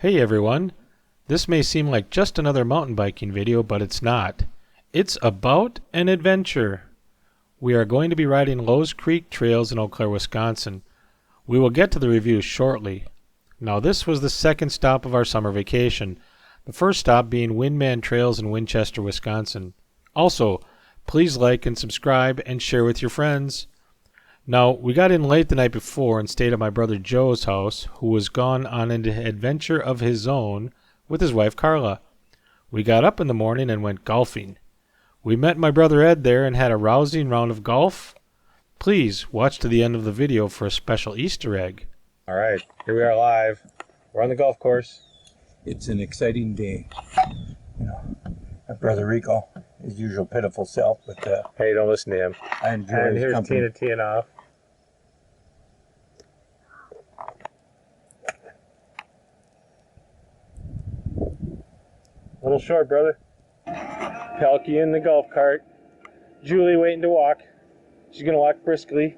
Hey everyone, this may seem like just another mountain biking video, but it's not. It's about an adventure. We are going to be riding Lowe's Creek trails in Eau Claire, Wisconsin. We will get to the review shortly. Now this was the second stop of our summer vacation, the first stop being Windman Trails in Winchester, Wisconsin. Also, please like and subscribe and share with your friends. Now, we got in late the night before and stayed at my brother Joe's house, who was gone on an adventure of his own with his wife Carla. We got up in the morning and went golfing. We met my brother Ed there and had a rousing round of golf. Please watch to the end of the video for a special Easter egg. All right, here we are live. We're on the golf course. It's an exciting day. You know, my brother Rico, his usual pitiful self, but Hey, don't listen to him. I enjoy And his here's company. Tina teeing off. A little short, brother. Pelkey in the golf cart. Julie waiting to walk. She's gonna walk briskly.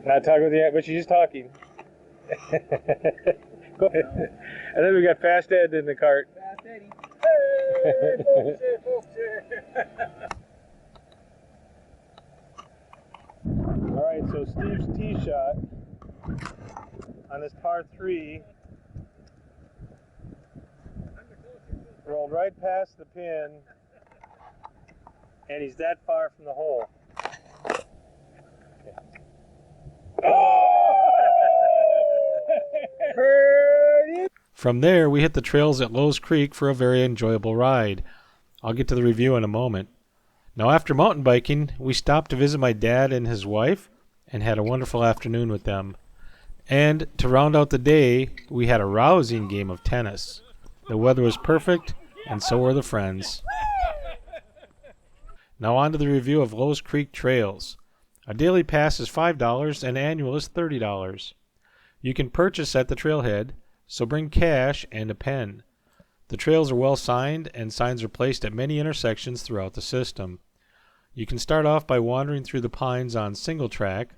Not talking with you, but she's just talking. Go ahead. And then we got Fast Ed in the cart. Fast Eddie. Hey, folks here. All right, so Steve's tee shot on his par 3 rolled right past the pin, and he's that far from the hole. From there, we hit the trails at Lowe's Creek for a very enjoyable ride. I'll get to the review in a moment. Now, after mountain biking, we stopped to visit my dad and his wife and had a wonderful afternoon with them. And to round out the day, we had a rousing game of tennis. The weather was perfect, and so were the friends. Now on to the review of Lowe's Creek Trails. A daily pass is $5 and annual is $30. You can purchase at the trailhead, so bring cash and a pen. The trails are well signed, and signs are placed at many intersections throughout the system. You can start off by wandering through the pines on single track.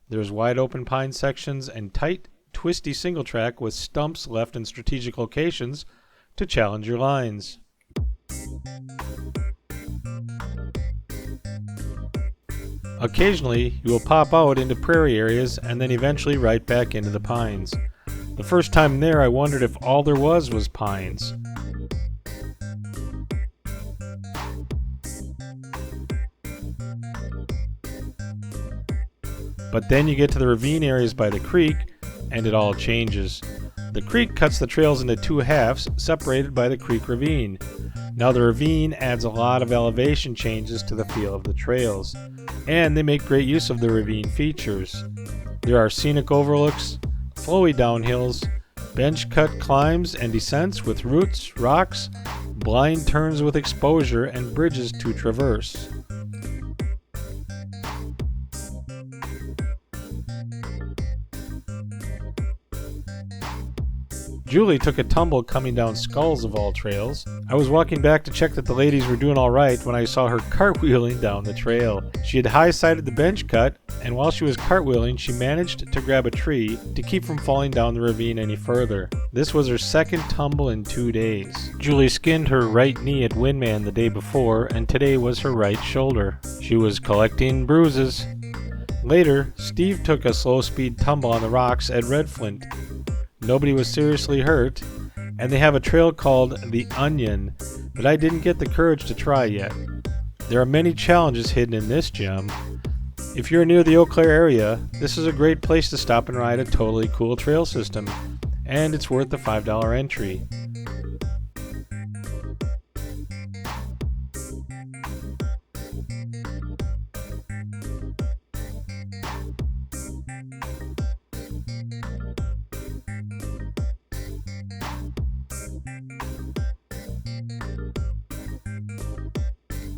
There's wide open pine sections and tight, twisty single track with stumps left in strategic locations to challenge your lines. Occasionally, you will pop out into prairie areas and then eventually right back into the pines. The first time there, I wondered if all there was pines. But then you get to the ravine areas by the creek, and it all changes. The creek cuts the trails into two halves, separated by the creek ravine. Now the ravine adds a lot of elevation changes to the feel of the trails, and they make great use of the ravine features. There are scenic overlooks, flowy downhills, bench cut climbs and descents with roots, rocks, blind turns with exposure, and bridges to traverse. Julie took a tumble coming down Skulls of all trails. I was walking back to check that the ladies were doing all right when I saw her cartwheeling down the trail. She had high-sided the bench cut, and while she was cartwheeling, she managed to grab a tree to keep from falling down the ravine any further. This was her second tumble in 2 days. Julie skinned her right knee at Windman the day before, and today was her right shoulder. She was collecting bruises. Later, Steve took a slow-speed tumble on the rocks at Red Flint. Nobody was seriously hurt, and they have a trail called the Onion that I didn't get the courage to try yet. There are many challenges hidden in this gem. If you're near the Eau Claire area, this is a great place to stop and ride a totally cool trail system, and it's worth the $5 entry.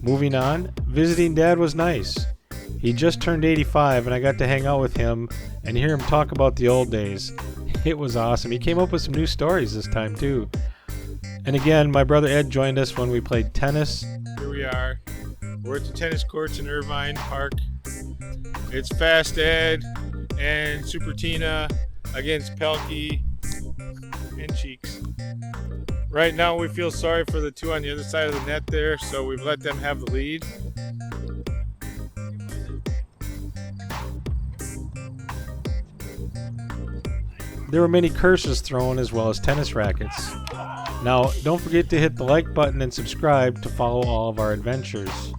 Moving on, visiting Dad was nice. He just turned 85 and I got to hang out with him and hear him talk about the old days. It was awesome. He came up with some new stories this time too. And again, my brother Ed joined us when we played tennis. Here we are. We're at the tennis courts in Irvine Park. It's Fast Ed and Super Tina against Pelkey. and cheeks. Right now we feel sorry for the two on the other side of the net there, so we've let them have the lead. There were many curses thrown as well as tennis rackets. Now, don't forget to hit the like button and subscribe to follow all of our adventures.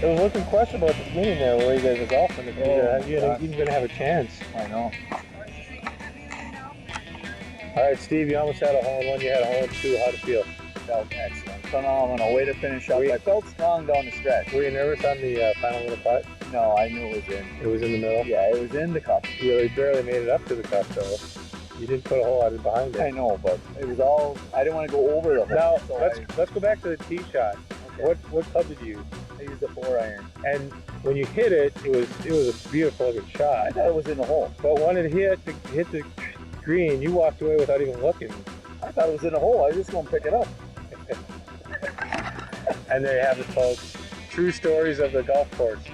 It was looking questionable at the beginning there where you guys were golfing. If you're even going to have a chance. I know. All right, Steve, you almost had a hole-in-one. You had a hole-in-two. How'd it feel? Felt excellent. Phenomenal. Way to finish up. I felt strong down the stretch. Were you nervous on the final little putt? No, I knew it was in. It was in the middle? Yeah, it was in the cup. You really barely made it up to the cup, though. You didn't put a hole out of behind it. I know, but it was all, I didn't want to go over the hole. Now, So let's go back to the tee shot. Okay. What club did you use? I used a 4-iron. And when you hit it, it was a beautiful looking I shot. thought it was in the hole. But when it hit the green, you walked away without even looking. I thought it was in the hole. I was just going to pick it up. And there you have it, folks. True stories of the golf course.